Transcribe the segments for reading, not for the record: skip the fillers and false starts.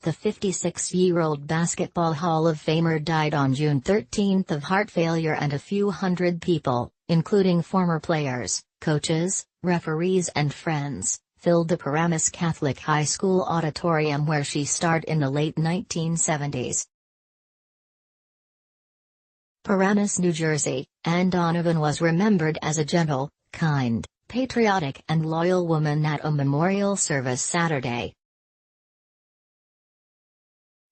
The 56-year-old Basketball Hall of Famer died on June 13 of heart failure, and a few hundred people, including former players, coaches, referees and friends, filled the Paramus Catholic High School auditorium where she starred in the late 1970s. Paramus, New Jersey. Anne Donovan was remembered as a gentle, kind, patriotic and loyal woman at a memorial service Saturday.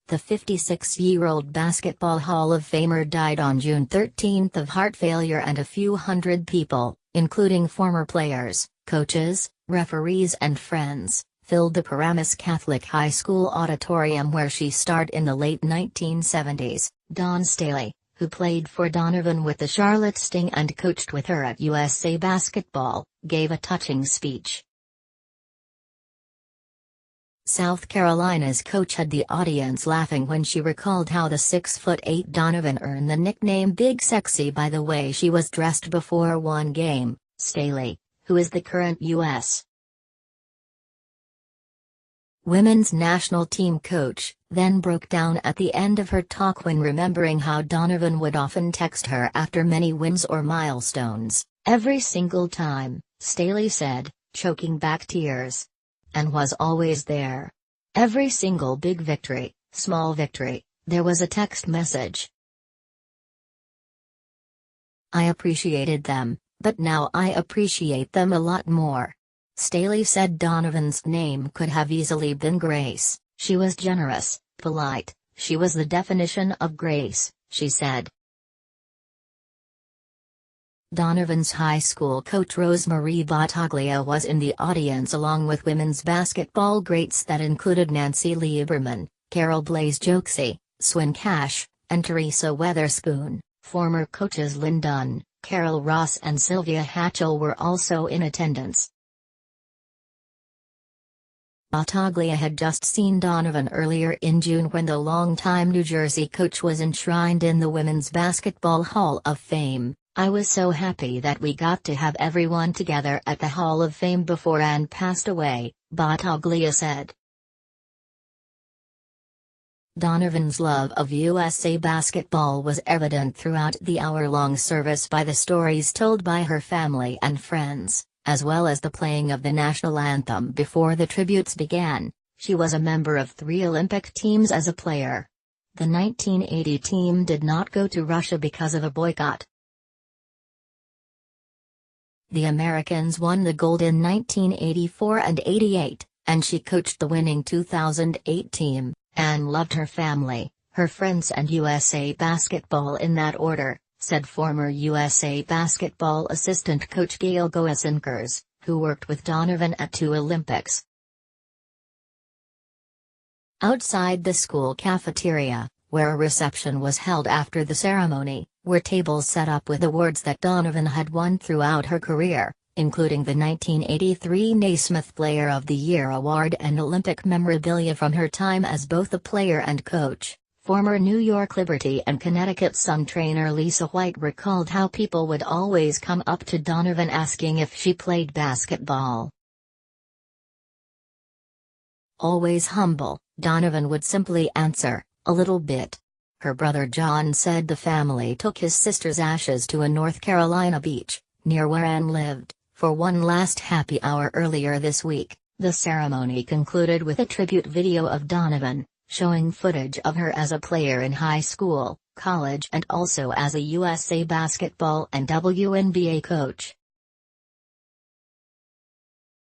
The 56-year-old Basketball Hall of Famer died on June 13 of heart failure, and a few hundred people, including former players, coaches, referees and friends, filled the Paramus Catholic High School auditorium where she starred in the late 1970s. Dawn Staley, who played for Donovan with the Charlotte Sting and coached with her at USA Basketball, gave a touching speech. South Carolina's coach had the audience laughing when she recalled how the 6'8" Donovan earned the nickname Big Sexy by the way she was dressed before one game. Staley, who is the current U.S. Women's national team coach, then broke down at the end of her talk when remembering how Donovan would often text her after many wins or milestones. "Every single time," Staley said, choking back tears. "And was always there. Every single big victory, small victory, there was a text message. I appreciated them, but now I appreciate them a lot more." Staley said Donovan's name could have easily been Grace. "She was generous, polite, she was the definition of grace," she said. Donovan's high school coach Rosemarie Battaglia was in the audience along with women's basketball greats that included Nancy Lieberman, Carol Blaze Jokesy, Swin Cash, and Teresa Weatherspoon. Former coaches Lynn Dunn, Carol Ross and Sylvia Hatchell were also in attendance. Battaglia had just seen Donovan earlier in June when the longtime New Jersey coach was enshrined in the Women's Basketball Hall of Fame. "I was so happy that we got to have everyone together at the Hall of Fame before Anne passed away," Battaglia said. Donovan's love of USA basketball was evident throughout the hour-long service by the stories told by her family and friends, as well as the playing of the national anthem before the tributes began. She was a member of 3 Olympic teams as a player. The 1980 team did not go to Russia because of a boycott. The Americans won the gold in 1984 and '88, and she coached the winning 2008 team. Anne loved her family, her friends and USA Basketball in that order, said former USA Basketball assistant coach Gail Goesinkers, who worked with Donovan at 2 Olympics. Outside the school cafeteria, where a reception was held after the ceremony, were tables set up with awards that Donovan had won throughout her career, including the 1983 Naismith Player of the Year award and Olympic memorabilia from her time as both a player and coach. Former New York Liberty and Connecticut Sun trainer Lisa White recalled how people would always come up to Donovan asking if she played basketball. Always humble, Donovan would simply answer, "A little bit." Her brother John said the family took his sister's ashes to a North Carolina beach, near where Anne lived, for one last happy hour earlier this week. The ceremony concluded with a tribute video of Donovan, showing footage of her as a player in high school, college and also as a USA Basketball and WNBA coach.